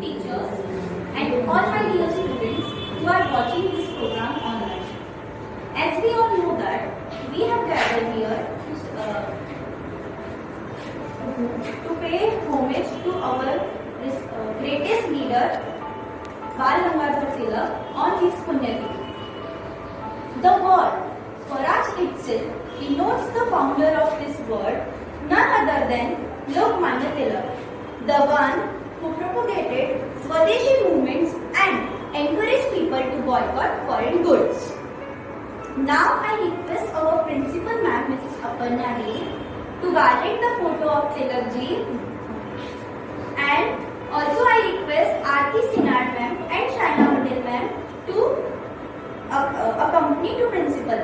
teachers, and all my dear students who are watching this program online. As we all know that we have gathered here to pay homage to our greatest leader Bal Gangadhar Tilak on his Punyatiti. The word Swaraj itself denotes the founder of this word, none other than Lokmanya Tilak, the one who propagated Swadeshi movements and encouraged people to boycott foreign goods. Now I request our principal ma'am, Mrs. Aparna Dey, to garland the photo of Tilak ji, and also I request Aarti Sinard ma'am and Shaina Patel ma'am to accompany to principal.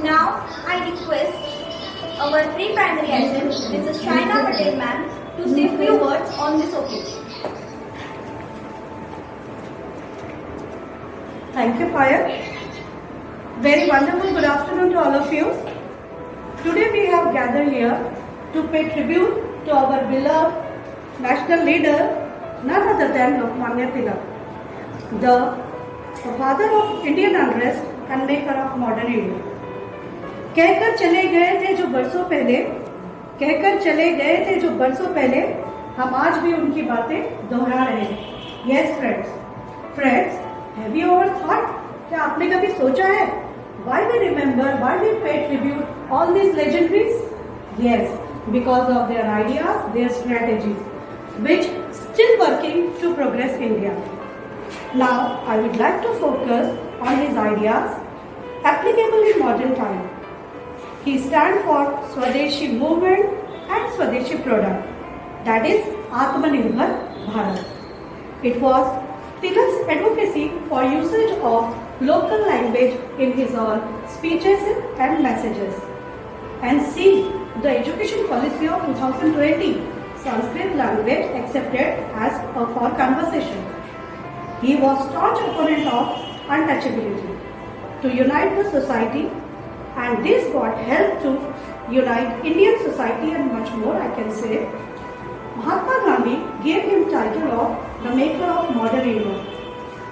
Now I request our pre-primary agent, Mrs. Shaina Patel ma'am, to say few words on this occasion. Thank you, Payal. Very wonderful good afternoon to all of you. Today we have gathered here to pay tribute to our beloved national leader, none other than Lokmanya Tilak, the father of Indian unrest and maker of modern India. कहकर चले गए थे जो बरसों पहले, हम आज भी उनकी बातें दोहरा रहे हैं. Yes friends, have you ever thought? क्या आपने कभी सोचा है? Why we remember, why we pay tribute all these legendaries? Yes, because of their ideas, their strategies, which still working to progress India. Now, I would like to focus on his ideas applicable in modern time. He stands for Swadeshi movement and Swadeshi product, that is Atmanirbhar Bharat. It was Tilak's advocacy for usage of local language in his all speeches and messages. And see the education policy of 2020, Sanskrit language accepted as for conversation. He was staunch opponent of untouchability to unite the society, and this got help to unite Indian society and much more, I can say. Mahatma Gandhi gave him title of the maker of modern India.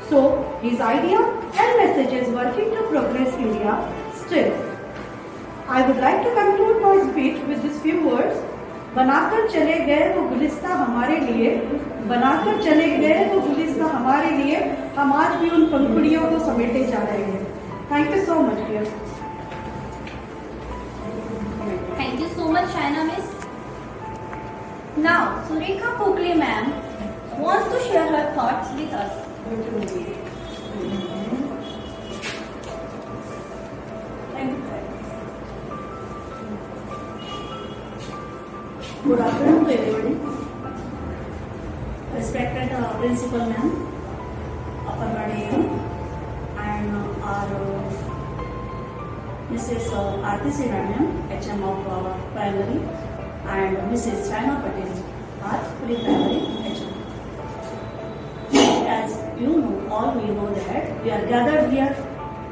So his idea and messages working to progress India still. I would like to conclude my speech with these few words. बनाकर चले गए वो गुलिस्ता हमारे लिए, बनाकर चले गए वो गुलिस्ता हमारे लिए, हम आज भी उन पंखुड़ियों को समेटे जा रहे हैं. Thank you so much, dear. Thank you so much, Shaina miss. Now, Surekha Pokle ma'am wants to share her thoughts with us. Good afternoon to everybody. Respected Principal Ma'am, Aparna Dey, and our Mrs. Aarti Sinard Ma'am, HM of Primary, and Mrs. Shaina Patel, our Pre-Primary HM. As you know, all we know that we are gathered here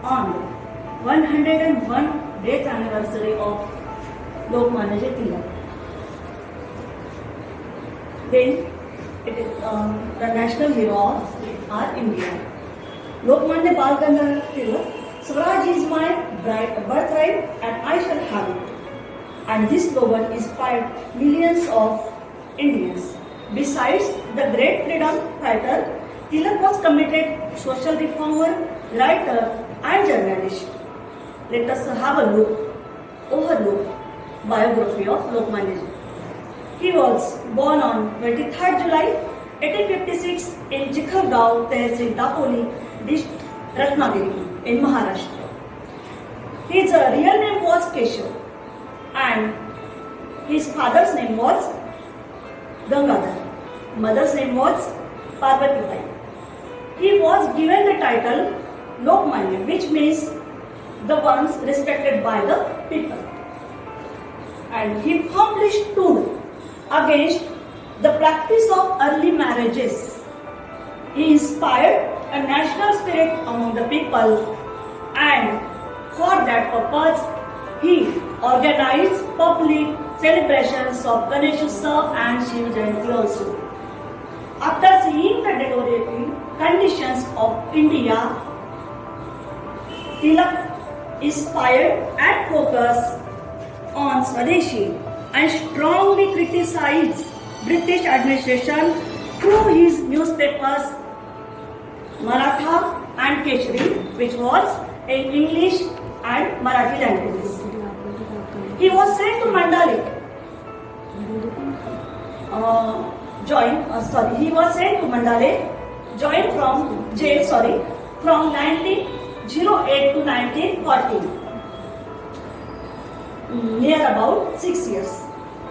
on 101 death anniversary of Lokmanya Tilak. Then it is the national hero of our India. Lokmanya Bal Gangadhar Tilak, Swaraj is my birthright and I shall have it. And this slogan inspired millions of Indians. Besides the great freedom fighter, Tilak was committed social reformer, writer and journalist. let us have a overlook biography of Lokmanya Ji. He was born on 23rd July 1856 in Chikhalgaon, Tehsil Dapoli, district Ratnagiri in Maharashtra. His real name was Keshav and his father's name was Gangadhar. Mother's name was Parvati Bai. He was given the title Lokmanya, which means the ones respected by the people. And he firmly stood against the practice of early marriages. He inspired a national spirit among the people, and for that purpose, he organized public celebrations of Ganesh Utsav and Shiv Jayanti also. After seeing the deteriorating conditions of India, Tilak inspired and focused on Swadeshi and strongly criticized British administration through his newspapers Maratha and Keshari, which was in English and Marathi languages. He was sent to Mandale. He was sent to Mandale, joined from jail, from 1908 to 1914, near about 6 years,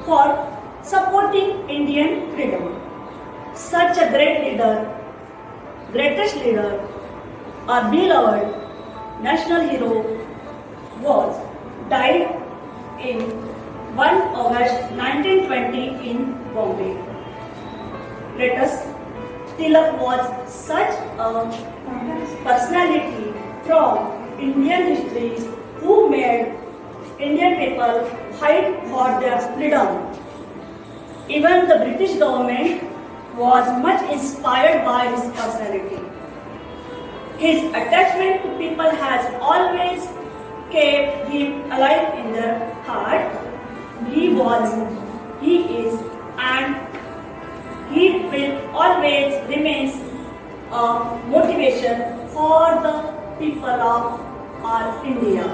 for supporting Indian freedom. Such a greatest leader, our beloved national hero, died in 1 August 1920 in Bombay. Tilak was such a personality from Indian history who made Indian people fight for their freedom. Even the British government was much inspired by his personality. His attachment to people has always kept him alive in their heart. He is, and he will always remain a motivation for the people of our India.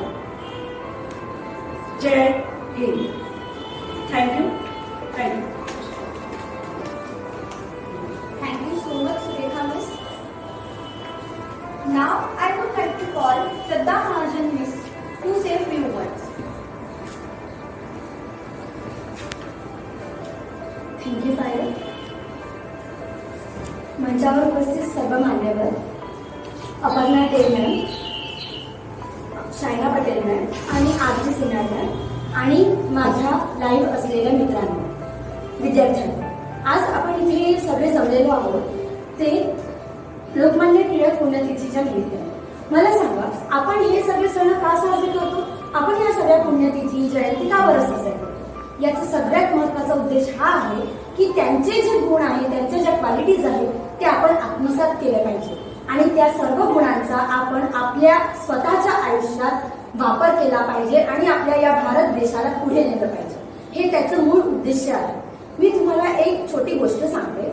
Jai Hind. Thank you. Thank you so much, Rekha Miss. Now I would like to call Shraddha Mahajan Miss to say a few words. Thank you, Payal. मंचावर उपस्थित सर्व मान्यवर, Aparna Tel ma'am, Shaina Patel ma'am आणि Aarti Sinha ma'am आणि माझ्या live असलेल्या मित्रांनो, विद्यार्थ्यांनो, आज आपण इथे सगळे जमलेलो आहोत ते लोकमान्य टिळक पुण्यतिथीच्या निमित्ताने. मला सांगा, आपण हे सगळे सण का साजरे करतो? आपण या सगळ्या पुण्यतिथी जयंती का बरं साजरे करतो? याचा सगळ्यात महत्त्वाचा उद्देश हा आहे की त्यांचे जे गुण आहेत, त्यांच्या ज्या क्वालिटीज आहेत, ते आपण आत्मसात केले पाहिजे आणि त्या सर्व गुणांचा आपण आपल्या स्वतःच्या आयुष्यात वापर केला पाहिजे आणि आपल्या या भारत देशाला पुढे नेलं पाहिजे. हे त्याचं मूळ उद्देश आहे. मी तुम्हाला एक छोटी गोष्ट सांगते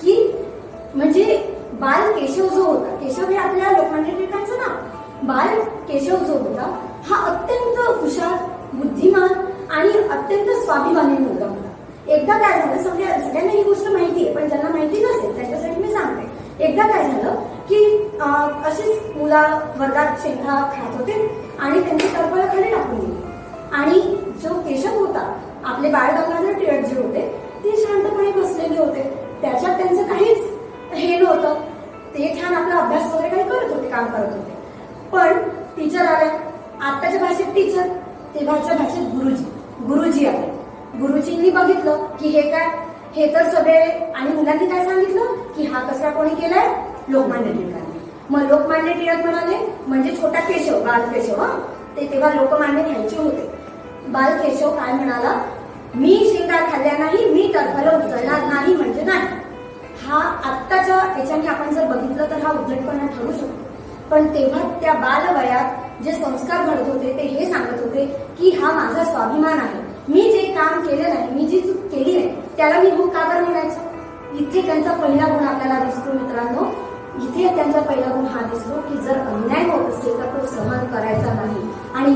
की म्हणजे बाल केशव जो होता, केशव हे आपल्या लोकमान्य टिळकांचं नाव, बाल केशव जो होता हा अत्यंत हुशार, बुद्धिमान आणि अत्यंत स्वाभिमानी मुलगा होता. एकदा काय झालं, सगळ्यांना ही गोष्ट माहिती आहे, पण ज्यांना माहिती नसेल त्याच्यासाठी मी सांगते. एकदा काय झालं की अशीच मुला वर्गात शेंगा खात होते आणि त्यांची टरफलं खाली टाकून दिली आणि जो केशव होता, आपले बाळ गंगाधर टिळक जे होते, ते शांतपणे बसलेले होते. त्याच्यात त्यांचं काहीच हे नव्हतं. ते छान आपला अभ्यास वगैरे काही करत होते, काम करत होते. पण टीचर आल्या, आत्ताच्या भाषेत टीचर, तेव्हाच्या भाषेत गुरुजी आले. गुरुजींनी बघितलं की हे काय, हे तर सगळे, आणि मुलांनी काय सांगितलं की हा कचरा कोणी केलाय? लोकमान्य टिळकांनी. मग लोकमान्य टिळक म्हणाले, म्हणजे छोटा केशव, बाल केशव, ते तेव्हा लोकमान्य घ्यायचे होते. बाल केशव काय म्हणाला, मी शेंगा खाल्ल्या नाही, मी टरफलं उचलणार नाही म्हणजे नाही. हा आत्ताच्या याच्याने आपण जर बघितलं तर हा उद्धटपणा ठरू शकतो, पण तेव्हा त्या बालवयात जे संस्कार घडत होते ते हे सांगत होते की हा माझा स्वाभिमान आहे, मी जे काम केलं नाही, मी जी चूक केली नाही त्याला मी हो का बरं म्हणायचं. इथे त्यांचा पहिला गुण आपल्याला दिसतो मित्रांनो. इथे त्यांचा पहिला गुण हा दिसतो की जर अन्याय होत असेल तर तो सहन करायचा नाही आणि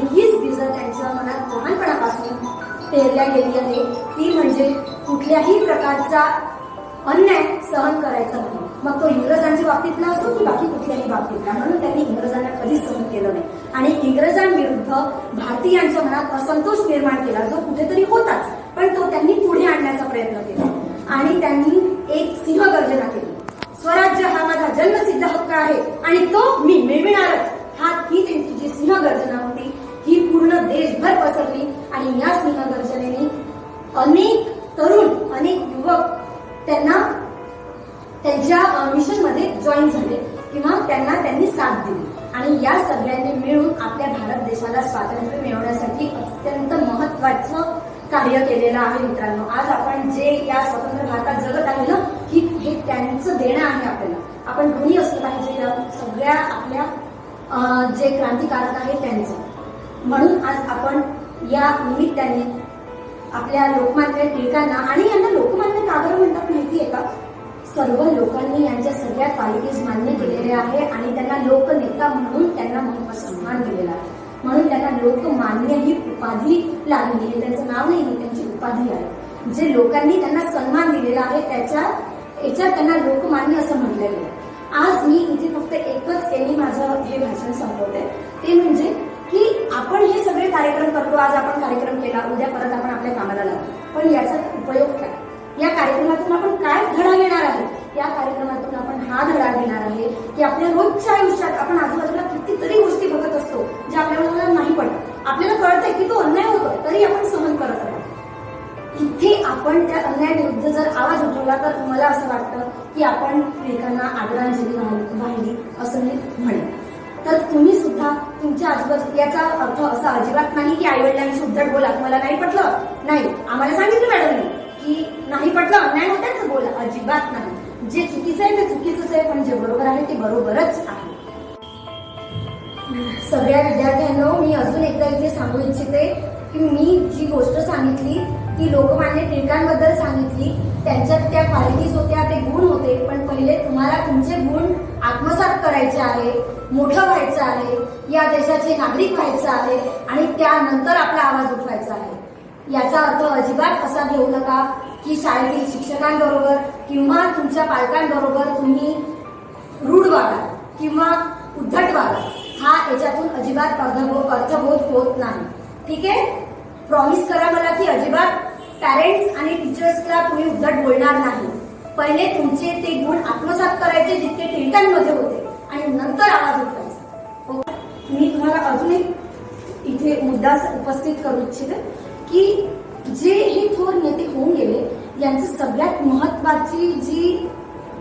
पेरल्या गेली आहे ती म्हणजे कुठल्याही प्रकारचा अन्याय सहन करायचा नाही. मग तो इंग्रजांच्या बाबतीतला असो की बाकी कुठल्याही बाबतीतला. म्हणून त्यांनी इंग्रजांना कधीच सहन केलं नाही आणि इंग्रजांविरुद्ध भारतीयांच्या मनात असंतोष निर्माण केला जो कुठेतरी होताच, पण तो त्यांनी पुढे आणण्याचा प्रयत्न केला आणि त्यांनी एक सिंहगर्जना केली. स्वराज्य हा माझा जन्मसिद्ध हक्क आहे आणि तो मी मिळविणारच. ही त्यांची जी सिंहगर्जना होती ही पूर्ण देशभर पसरली आणि या सिंहगर्जनेने अनेक तरुण, अनेक युवक त्यांना त्यांच्या मिशनमध्ये जॉईन झाले किंवा त्यांनी साथ दिली आणि या सगळ्यांनी मिळून आपल्या भारत देशाला स्वातंत्र्य मिळवण्यासाठी अत्यंत महत्वाचं कार्य केलेलं आहे. मित्रांनो, आज आपण जे या स्वतंत्र भारतात जगत आहे ना, हे त्यांचं देणं आहे आपल्याला. आपण ऋणी असलं पाहिजे या सगळ्या आपल्या जे क्रांतिकारक आहे त्यांचं. म्हणून आज आपण या निमित्ताने आपल्या लोकमान्य टिळकांना, आणि यांना लोकमान्य का बरं म्हणतात माहिती आहे का? सर्व लोकांनी यांच्या सगळ्या क्वालिटीज मान्य केलेल्या आहे आणि त्यांना लोकनेता म्हणून त्यांना सन्मान दिलेला आहे. म्हणून त्यांना लोकमान्य ही उपाधी लागली आहे. त्यांचं नाव नाही, त्यांची उपाधी आहे. जे लोकांनी त्यांना सन्मान दिलेला आहे याच्यात त्यांना लोकमान्य असं म्हटलं गेलं. आज मी इथे फक्त एकच यांनी माझं हे भाषण संपवलंय, ते म्हणजे की आपण हे सगळे कार्यक्रम करतो. आज आपण कार्यक्रम केला, उद्या परत आपण आपल्या कामाला लागतो, पण याचा उपयोग काय? या कार्यक्रमातून आपण काय धडा घेणार आहे? या कार्यक्रमातून आपण हा धडा घेणार आहे की आपल्या रोजच्या आयुष्यात आपण आजूबाजूला कितीतरी गोष्टी बघत असतो ज्या आपल्याला नाही पडत. आपल्याला कळतंय की तो अन्याय होतो तरी आपण सहन करत राहतो. इथे आपण त्या अन्यायाविरुद्ध जर आवाज उठवला तर मला असं वाटतं की आपण टिळकांना आदरांजली वाहिली असं मी म्हणेन. तर तुम्ही सुद्धा तुमच्या आजूबाजू, याचा अर्थ असा अजिबात नाही की आईवडिलांशी उद्धट बोला, तुम्हाला नाही पटलं नाही, आम्हाला सांगितलं मॅडमनी की नाही पटलं, अन्याय होत आहे तर बोला, अजिबात नाही. जे चुकीचं आहे ते चुकीचंच आहे, पण जे बरोबर आहे ते बरोबरच आहे. सगळ्या विद्यार्थ्यांना मी अजून एकदा इथे सांगू इच्छिते की मी जी गोष्ट सांगितली ती लोकमान्य टिळकांबद्दल सांगितली. त्यांच्यात त्या क्वालिटीज होत्या, ते गुण होते, पण पहिले तुम्हाला तुमचे गुण आत्मसात करायचे आहे, मोठं व्हायचं आहे, या देशाचे नागरिक व्हायचं आहे आणि त्यानंतर आपला आवाज उठवायचा आहे. याचा अर्थ अजिबात असा घेऊ नका की शाळेतील शिक्षकांबरोबर किंवा तुमच्या पालकांबरोबर तुम्ही रूढ वागा किंवा उद्धट वागा. हा याच्यातून अजिबात अर्थबोध होत नाही. ठीक आहे, प्रॉमिस करा मला की अजिबात पॅरेंट्स आणि टीचर्सला तुम्ही उद्धट बोलणार नाही. पहिले तुमचे ते गुण आत्मसात करायचे जितके टिळकांमध्ये होते आणि नंतर आवाज उठवायचा. मी तुम्हाला अजून एक इथे मुद्दा उपस्थित करू इच्छिते की जे हे थोर नेते होऊन गेले यांचं सगळ्यात महत्वाची जी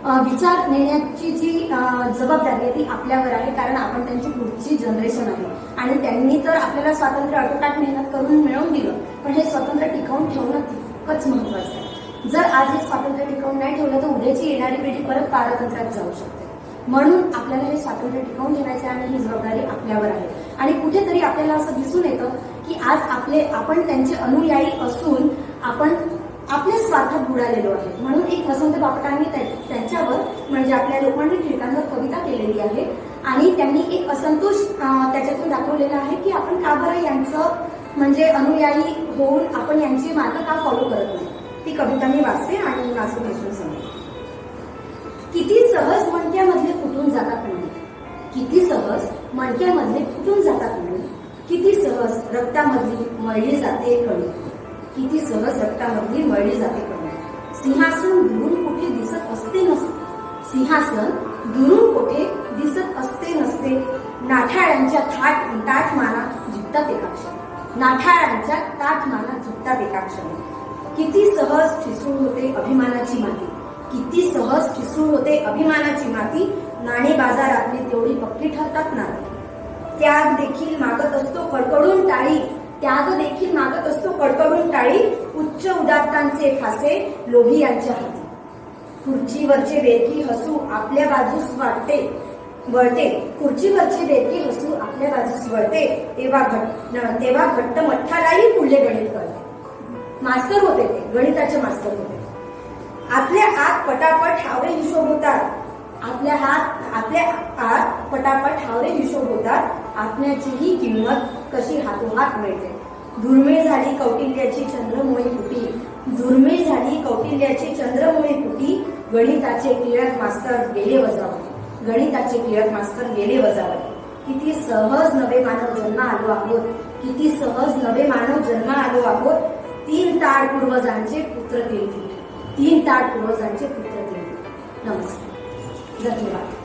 विचार नेण्याची जी जबाबदारी आहे ती आपल्यावर आहे, कारण आपण त्यांची पुढची जनरेशन आहे आणि त्यांनी तर आपल्याला स्वातंत्र्य अटोकाट मेहनत करून मिळवून दिलं, पण हे स्वातंत्र्य टिकवून ठेवणं तितकंच महत्वाचं आहे. जर आज हे स्वातंत्र्य टिकवून नाही ठेवलं तर उद्याची येणारी पिढी परत पारतंत्र्यात जाऊ शकते. म्हणून आपल्याला हे स्वातंत्र्य टिकवून ठेवायचं आणि ही जबाबदारी आपल्यावर आहे. आणि कुठेतरी आपल्याला असं दिसून येतं की आज आपण त्यांचे अनुयायी असून आपण आपल्या स्वार्थात बुडालेलो आहे. म्हणून एक वसंत बापटांनी त्यांच्यावर म्हणजे आपल्या लोकमान्य टिळकांवर कविता केलेली आहे आणि त्यांनी एक असंतोष त्याच्यातून दाखवलेला आहे की आपण का बरं यांचं म्हणजे अनुयायी होऊन आपण यांची मार्ग का फॉलो करत नाही. ती कविता मी वाचते आणि माझं भाषण सांगते. किती सहज मणक्यामधले फुटून जातात मुली, किती सहज मणक्यामधले फुटून जातात मुली, किती सहज रक्तामधली मळली जाते कणी, किती सहज रक्तामधली मळली जाते कणी. सिंहासन दुरून कुठे दिसत असते नसते, सिंहासन दुरून कुठे दिसत असते नसते. नाठाळ्यांच्या ताठ माना झुकतात एका क्षणी, नाठाळ्यांच्या ताठ माना झुकतात एका क्षणी. किती सहज ठिसूळ होते अभिमानाची माती, किती सहज ठिसूळ होते अभिमानाची माती. नाणे बाजारातली तेवढी पक्की ठरतात नाती. त्याग देखील मागत असतो कडकडून टाळी, त्याग देखील मागत असतो कडकडून टाळी. उच्च उदात्तांचे फासे लोभी यांच्या हाती. खुर्चीवरचे बेरकी हसू आपल्या बाजूस वळते, खुर्चीवरचे बेरकी हसू आपल्या बाजूस वळते. तेव्हा घट्ट मठ्ठालाही पुढले गणित कळते. मास्तर होते ते, गणिताचे मास्तर होते. आपल्या आत पटापट हावरे हिशोब होतात, आपल्या आत पटापट हावरे हिशोब होतात. आत्म्याचीही किंमत कशी हातोहात मिळते. दुर्मिळ झाली कौटिल्याची चंद्रमोळी कुटी, दुर्मिळ झाली कौटिल्याची चंद्रमोळी कुटी, गणिताचे टिळक मास्तर गेले वजावत, गणिताचे टिळक मास्तर गेले वजावत. किती सहज नवे मानव जन्म आलो आहोत, किती सहज नवे मानव जन्म आलो आहोत. तीन ताड पूर्वजांचे पुत्र तेलफीट, तीन ताड पूर्वजांचे पुत्र तेलफीट. नमस्कार, धन्यवाद.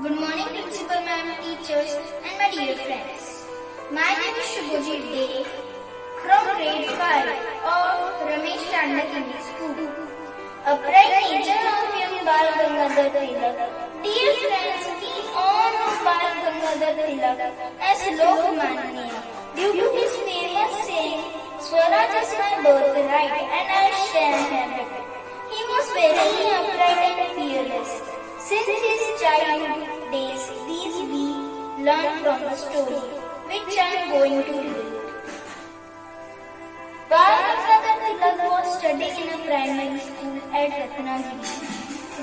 Good morning, Principal Ma'am, teachers, and my dear friends. My name is Shubhajit Dey from grade 5 of Ramesh Chandak English School. Upright nature of young Bal Gangadhar Tilak. Dear friends, we honor Bal Gangadhar Tilak as Lokmanya due to his famous saying, "Swaraj is my birthright and I shall have it." He was very upright and fearless. Since his childhood days, these we learn from the story, which I am going to read. Bal Gangadhar Tilak was studying in a primary school at Ratnagiri.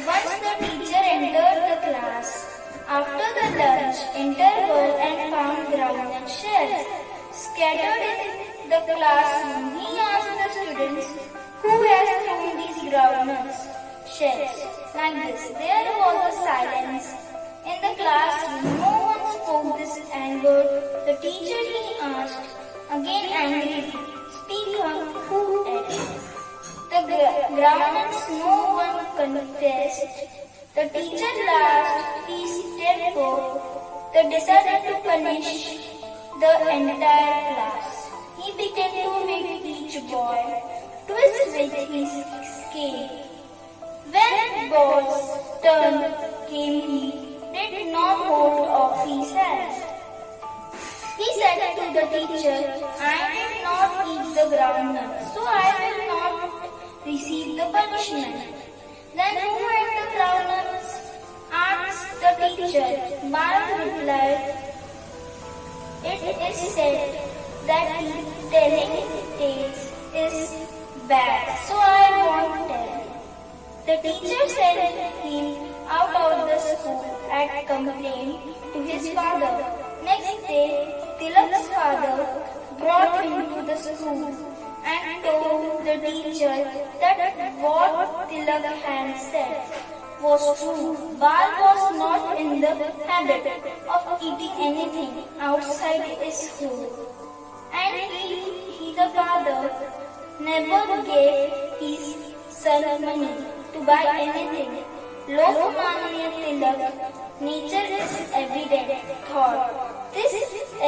Once the teacher entered the class after the lunch interval and found groundnut shells scattered in the classroom. He asked the students, "Who has thrown these groundnuts shells?" Like this, there was a silence in the classroom. No one spoke. This angered the teacher. He asked again angrily, "Speak up, who else?" The groundnuts, no one confessed. The teacher laughed. He stepped forth. They decided to punish the entire class. He began to hit each boy, twist with his cane. When Ball's turn came, he did not hold off his hands. He said to the teacher, "I did not eat the groundnut, so I will not receive the punishment." "Then who ate the groundnuts?" asked the teacher. Bal replied, "It is said that telling tales is bad, so I won't tell." The teacher sent him out of the school and complained to his father. Next day, Tilak's father brought him to the school and told the teacher that what Tilak had said was true. Bal was not in the habit of eating anything outside his school, and he the father never gave his son money to buy anything. Lokmanya Tilak, nature is evident, thought. This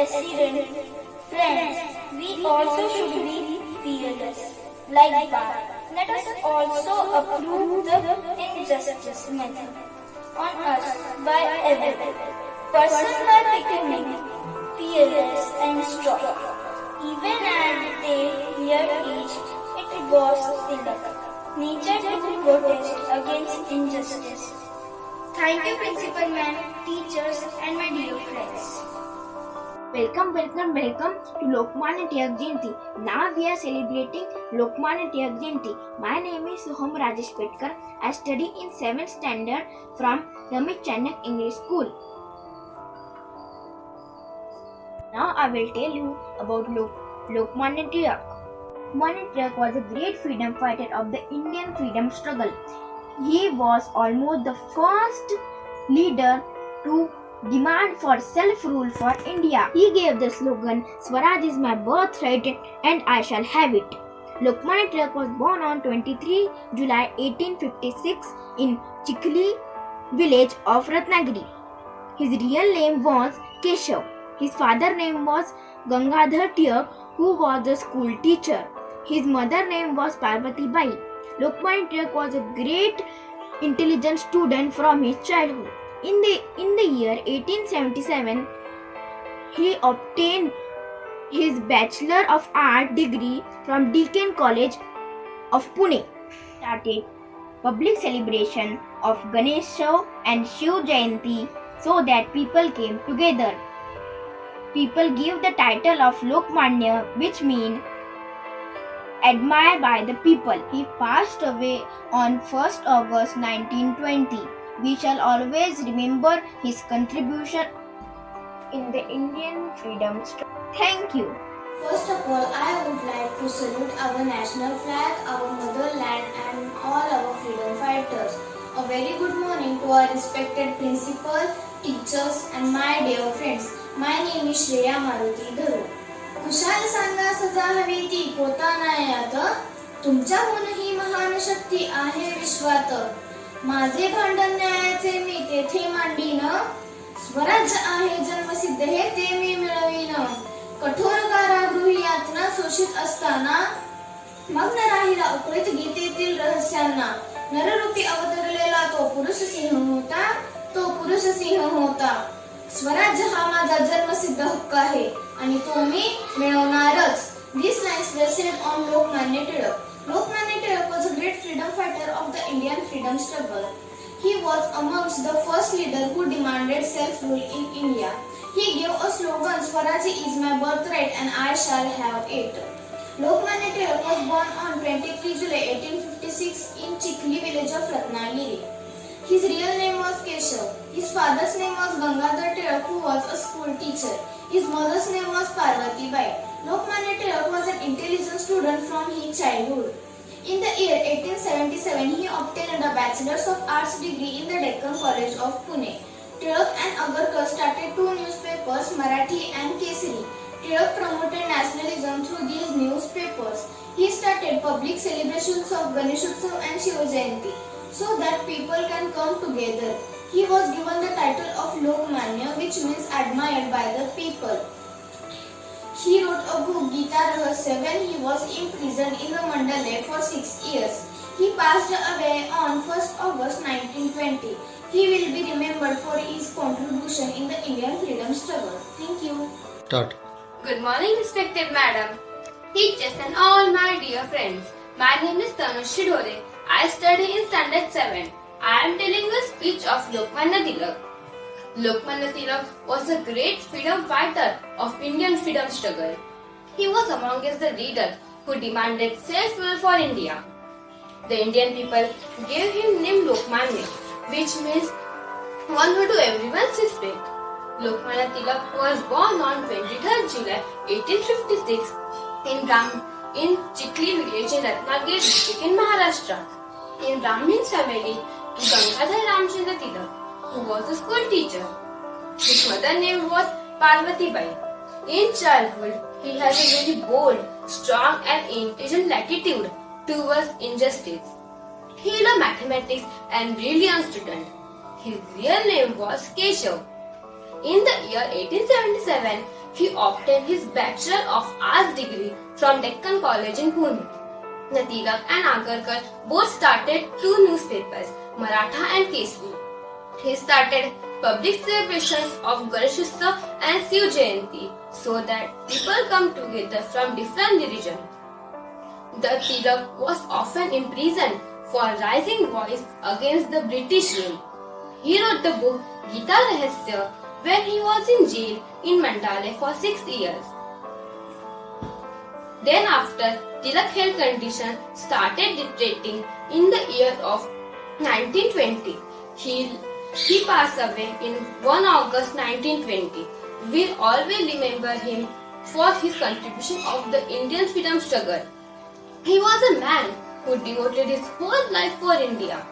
accident, friends, we also should be fearless, like Bal. Let us also approve the injustice method on us by every person by becoming fearless and strong. Even at their young age, it was Tilak. Nature to protest against injustice. Thank you, Principal Ma'am, teachers, and my dear friends. Welcome to Lokmanya Tilak Jayanti. Now we are celebrating Lokmanya Tilak Jayanti. My name is Soham Rajesh Petkar. I study in 7th standard from Ramesh Chandak English School. Now I will tell you about Lokmanya Tilak. Lokmanya Tilak was a great freedom fighter of the Indian freedom struggle. He was almost the first leader to demand for self-rule for India. He gave the slogan, "Swaraj is my birthright and I shall have it." Lokmanya Tilak was born on 23 July 1856 in Chikhli village of Ratnagiri. His real name was Keshav. His father's name was Gangadhar Tilak, who was a school teacher. His mother's name was Parvati Bai. Lokmanya Tilak was a great intelligent student from his childhood. In the year 1877, he obtained his Bachelor of Art degree from Deakin College of Pune. Started public celebration of Ganesha and Shiv Jayanti so that people came together. People give the title of Lokmanya, which means admired by the people. He passed away on 1st August 1920 We shall always remember his contribution in the Indian freedom struggle. Thank you. First of all, I would like to salute our national flag, our motherland, and all our freedom fighters. A very good morning to our respected principal, teachers, and my dear friends. My name is Shreya Maruti Dharu. Kushal सांगा सजा हवी ती पोतानायात तुमच्याहून ही महान शक्ती आहे विश्वात माझे भांडण न्यायाचे मी तेथे मांडीन स्वराज्य आहे जन्मसिद्ध हे ते मी मिळवीन कठोर कारागृही यातना शोषित असताना मग्न राहिला उकळीत गीतेतील रहस्यांना नररूपी अवतरलेला तो पुरुष सिंह होता स्वराज्य हा माझा जन्मसिद्ध हक्क आहे आणि तो मी मिळवणारच. These lines were said on Lokmanya Tilak. Lokmanya Tilak was a great freedom fighter of the Indian freedom struggle. He was amongst the first leader who demanded self-rule in India. He gave a slogan, Swaraj is my birthright and I shall have it. Lokmanya Tilak was born on 23 July 1856 in Chikli village of Ratnagiri. His real name was Keshav. His father's name was Gangadhar Tilak, who was a school teacher. His mother's name was Parvati Bai. Lokmanya Tilak was an intelligent student from his childhood. In the year 1877, he obtained a Bachelor's of Arts degree in the Deccan College of Pune. Tilak and Agarkar started two newspapers, Marathi and Kesari. Tilak promoted nationalism through these newspapers. He started public celebrations of Ganeshotsav and Shiva Jayanti, so that people can come together. He was given the title of Lokmanya, which means admired by the people. He wrote a book, Gita Rahasya, when he was imprisoned in the Mandalay for 6 years. He passed away on 1st August 1920. He will be remembered for his contribution in the Indian freedom struggle. Thank you. Start. Good morning, respected madam, teachers and all my dear friends. My name is Tanushri Dhole. I study in standard 7. I am telling a speech of Lokmanya Tilak. Lokmanya Tilak was a great freedom fighter of Indian freedom struggle. He was amongst the leaders who demanded self-rule for India. The Indian people gave him name Lokmanya, which means one who do everyone's respect. Lokmanya Tilak was born on 23rd July 1856 in Chikli village in Ratnagiri district in Maharashtra. In Brahmin's family to Gangadhar Ramchandra Tilak, who was a school teacher. His mother's name was Parvati Bai. In childhood, he has a very bold, strong and intelligent attitude towards injustice. He loved mathematics and brilliant student. His real name was Keshav. In the year 1877, he obtained his Bachelor of Arts degree from Deccan College in Pune. The Tilak and Agarkar both started two newspapers, Maratha and Kesari. He started public celebrations of Ganeshotsav and Shiv Jayanti so that people come together from different religions. The Tilak was often imprisoned for rising voice against the British rule. He wrote the book Gita Rahasya when he was in jail in Mandalay for 6 years. Then after Tilak health condition started deteriorating in the year of 1920. He passed away in 1 August 1920. We'll always remember him for his contribution of the Indian freedom struggle. He was a man who devoted his whole life for India.